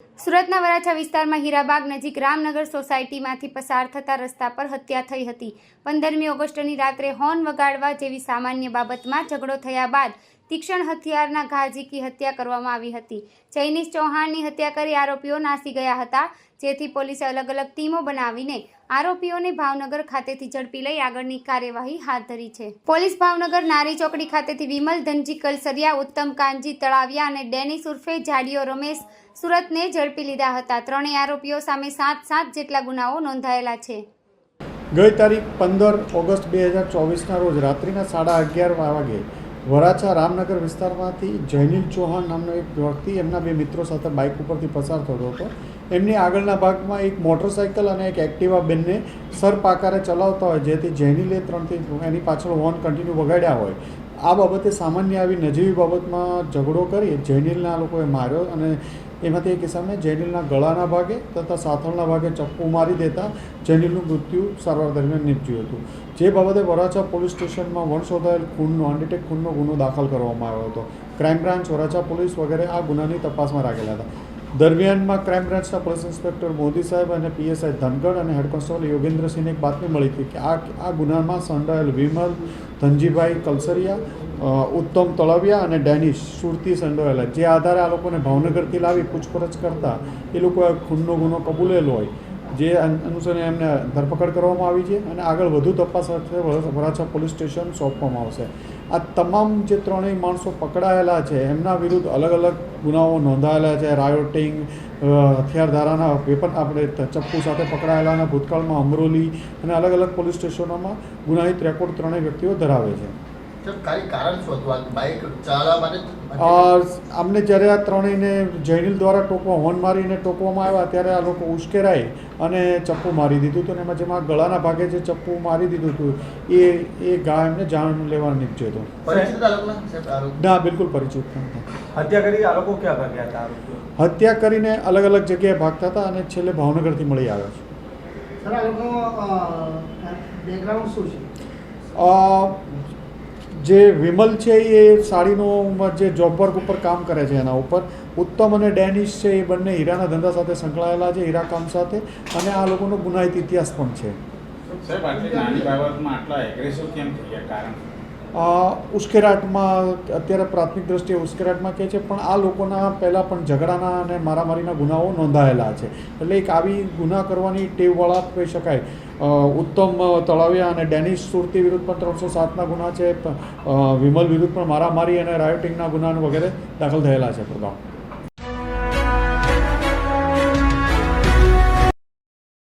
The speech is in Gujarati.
સુરતના વરાછા વિસ્તારમાં હીરાબાગ નજીક રામનગર સોસાયટીમાંથી પસાર થતા રસ્તા પર હત્યા થઈ હતી। 15મી ઓગસ્ટની રાત્રે હોર્ન વગાડવા જેવી સામાન્ય બાબતમાં ઝઘડો થયા બાદ તીક્ષ્ણ હથિયારના ઘા ઝીકી હત્યા કરવામાં આવી હતી। જૈનિશ ચૌહાણની હત્યા કરી આરોપીઓ નાસી ગયા હતા, જેથી પોલીસે અલગ અલગ ટીમો બનાવીને આરોપીઓને ભાવનગર ખાતેથી ઝડપી લઈ આગળની કાર્યવાહી હાથ ધરી છે। પોલીસ ભાવનગર નારી ચોકડી ખાતેથી વિમલ ધનજી કલસરિયા, ઉત્તમ કાનજી તળાવિયા અને ડેનિસ ઉર્ફે જાડિયો રમેશ સુરતને ઝડપી લીધા હતા। ત્રણેય આરોપીઓ સામે 7 જેટલા ગુનાઓ નોંધાયેલા છે। ગઈ તારીખ 15 ઓગસ્ટ 2024ના રોજ રાત્રિના 11:30 વાગે વરાછા રામનગર વિસ્તારમાંથી જૈનિલ ચૌહાણ નામનો એક વ્યક્તિ એમના બે મિત્રો સાથે બાઇક ઉપરથી પસાર થતો હતો। એમની આગળના ભાગમાં એક મોટરસાઇકલ અને એક એક્ટિવા બેનને સરપાકારે ચલાવતા હોય, જેથી જૈનિલે 3થી એની પાછળ હોર્ન કન્ટિન્યુ વગાડ્યા હોય। આ બાબતે સામાન્ય આવી નજીવી બાબતમાં ઝઘડો કરી જૈનિલના લોકોએ માર્યો અને એમાંથી એક કિસ્સામાં જૈનિલના ગળાના ભાગે તથા સાથળના ભાગે ચપ્પુ મારી દેતા જૈનિલનું મૃત્યુ સારવાર દરમિયાન નીપજ્યું હતું। જે બાબતે વરાછા પોલીસ સ્ટેશનમાં વણશોધાયેલ ખૂનનો અનડિટેક્ટ ખૂનનો ગુનો દાખલ કરવામાં આવ્યો હતો। ક્રાઇમ બ્રાન્ચ, વરાછા પોલીસ વગેરે આ ગુનાની તપાસમાં રાખેલા હતા। દરમિયાનમાં ક્રાઇમ બ્રાન્ચના પોલીસ ઇન્સ્પેક્ટર મોદી સાહેબ અને પીએસઆઈ ધનગઢ અને હેડ કોન્સ્ટેબલ યોગેન્દ્રસિંહને એક બાતમી મળી હતી કે આ ગુનામાં સંડોવાયેલ વિમલ ધનજીભાઈ કલસરિયા, ઉત્તમ તળાવિયા અને ડેનિશ સુરતી સંડોવાયેલા, જે આધારે આ લોકોને ભાવનગરથી લાવી પૂછપરછ કરતા એ લોકોએ ખૂનનો ગુનો કબૂલેલો હોય, જે અનુસંધાને એમને ધરપકડ કરવામાં આવી છે અને આગળ વધુ તપાસ અર્થે વરાછા પોલીસ સ્ટેશન સોંપવામાં આવશે। આ તમામ જે ત્રણેય માણસો પકડાયેલા છે એમના વિરુદ્ધ અલગ અલગ ગુનાઓ નોંધાયેલા છે। રાયોટિંગ, હથિયાર ધારાના વેપન, આપણે ચપ્પુ સાથે પકડાયેલાના ભૂતકાળમાં અમરોલી અને અલગ અલગ પોલીસ સ્ટેશનોમાં ગુનાહિત રેકોર્ડ ત્રણેય વ્યક્તિઓ ધરાવે છે। અમને જ્યારે આ ત્રણેયને જૈનિલ દ્વારા હોર્ન મારીને ટોકવામાં આવ્યા ત્યારે આ લોકો ઉશ્કેરાઈ અને ચપ્પુ મારી દીધું હતું, અને જેમાં ગળાના ભાગે જે ચપ્પુ મારી દીધું હતું એ ઘા એમને જાણ લેવા નીપજ્યો હતો। ના, બિલકુલ પરિચિત નથી। હત્યા કરી આ લોકો ક્યાં ભાગ્યા હતા? હત્યા કરીને અલગ અલગ જગ્યાએ ભાગતા હતા અને છેલ્લે ભાવનગરથી મળી આવ્યા છે। સર, આ લોકોનું બેકગ્રાઉન્ડ શું છે? જે વિમલ છે એ સાડીનો જે જોબ વર્ક ઉપર કામ કરે છે એના ઉપર, ઉત્તમ અને ડેનિશ છે એ બંને હીરાના ધંધા સાથે સંકળાયેલા છે, હીરા કામ સાથે, અને આ લોકોનો ગુનાહિત ઇતિહાસ પણ છે। સાહેબ, આટલી નાની બાબતમાં આટલા એગ્રેસિવ કેમ થઈ ગયા? કારણ ઉશ્કેરાટમાં, અત્યારે પ્રાથમિક દ્રષ્ટિએ ઉશ્કેરાટમાં કહે છે, પણ આ લોકોના પહેલાં પણ ઝઘડાના અને મારામારીના ગુનાઓ નોંધાયેલા છે, એટલે એક આવી ગુના કરવાની ટેવવાળા કહી શકાય। ઉત્તમ તળાવિયા અને ડેનિશ સુરતી વિરુદ્ધ પણ 307ના ગુના છે। વિમલ વિરુદ્ધ પણ મારામારી અને રાયોટિંગના ગુના વગેરે દાખલ થયેલા છે પ્રભાવ।